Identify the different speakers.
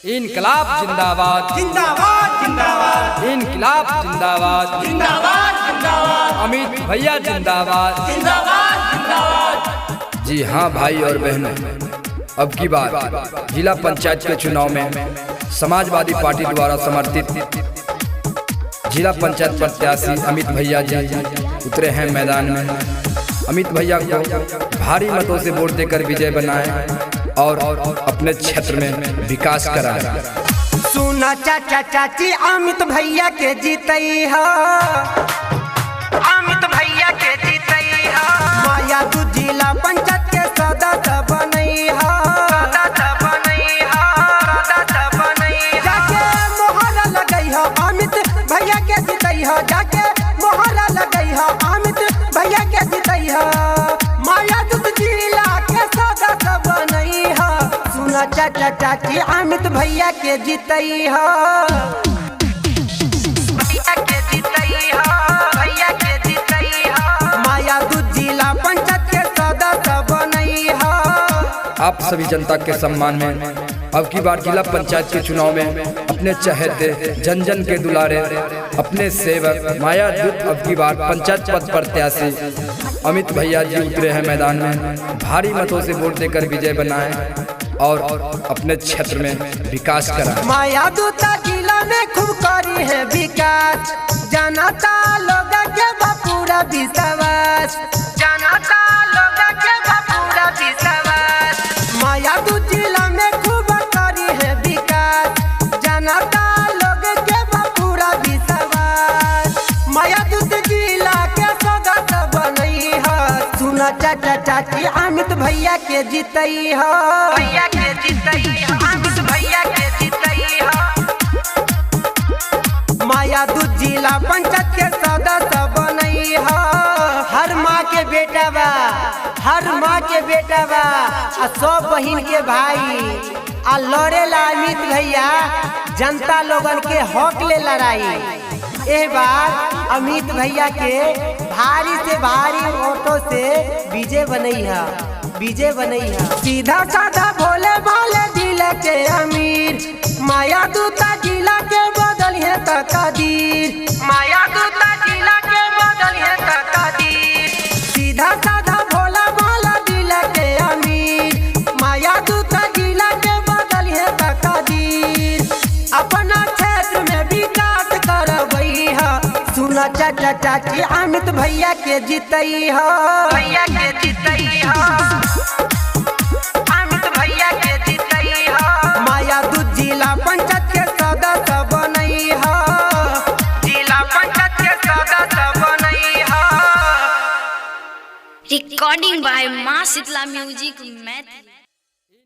Speaker 1: इनकलाब जिंदाबाद
Speaker 2: जिंदाबाद जिंदाबाद
Speaker 1: इनकलाब जिंदाबाद
Speaker 2: जिंदाबाद जिंदाबाद
Speaker 1: अमित भैया जिंदाबाद
Speaker 2: जिंदाबाद जिंदाबाद।
Speaker 1: जी हाँ भाई और बहनों, अब की बार जिला पंचायत के चुनाव में समाजवादी पार्टी द्वारा समर्थित जिला पंचायत प्रत्याशी अमित भैया जी उतरे हैं मैदान में। अमित भैया को भारी मतों से वोट देकर विजय बनाए और अपने क्षेत्र में विकास कराए।
Speaker 2: सुना चाचा चाची अमित भैया के जीतई हो, अमित भैया के जीतई हो। माया दू जिला पंचायत के सदस्य बनई हो, सदस्य बनई हो, सदस्य बनई हो। जाके मोहरा लगई हो अमित भैया के जीतई हो, जाके मोहरा लगई हो अमित भैया के जीतई हो। माया दू जिला के सदस्य बनई हो। सुना चाचा चाची अमित भैया के जीतई हो, भैया के जीतई हो, भैया के जीतई हो। माया दू जिला पंचायत के सदस्य बनई हो।
Speaker 1: आप सभी जनता के सम्मान में अब की बार जिला पंचायत के चुनाव में अपने चहेते जन जन के दुलारे अपने सेवक माया दूत अब की बार पंचायत पद प्रत्याशी अमित भैया जी उतरे हैं मैदान में। भारी मतों से वोट देकर विजय बनाए और अपने क्षेत्र में विकास कराए।
Speaker 2: माया दूता जिला में खूब करी है विकास, जनता लोग के पूरा विश्वास, जनता लोग के पूरा विश्वास। माया दू जिला में खूब करी है विकास, जनता लोग के पूरा विश्वास। माया दू जिला के सदस्य बनई हो। सुना चाचा चाची अमित भैया के जीतई हो, भैया के जीतई हो, अमित भैया के जीतई हो। माया दू जिला पंचायत के सदस्य बनई हो। हर माँ के बेटा बा, हर माँ के बेटा बा, आ सब बहिन के भाई आ लड़ेला अमित भैया जनता लोगन के हक ले लड़ाई। ए बार अमित भैया के भारी से भारी वोटों से विजय बनई है, विजय बनई है। सीधा साधा भोले भाले दिल के अमीर, माया दूता जिला के बदल है तकदीर, माया दूता जिला के बदल है तकदीर। सीधा साधा भोला भाला दिल के अमीर, माया दूता जिला के बदल है तकदीर। अपना क्षेत्र में विकास करबई है। सुना चाचा चाची अमित भैया के जीतई हो, भैया के जीतई हो, अमित भैया के जीतई हो। माया दू जिला पंचायत के सदस्य बनई हो, जिला पंचायत के सदस्य बनई हो।
Speaker 3: Recording by Ma Shitla Music Math।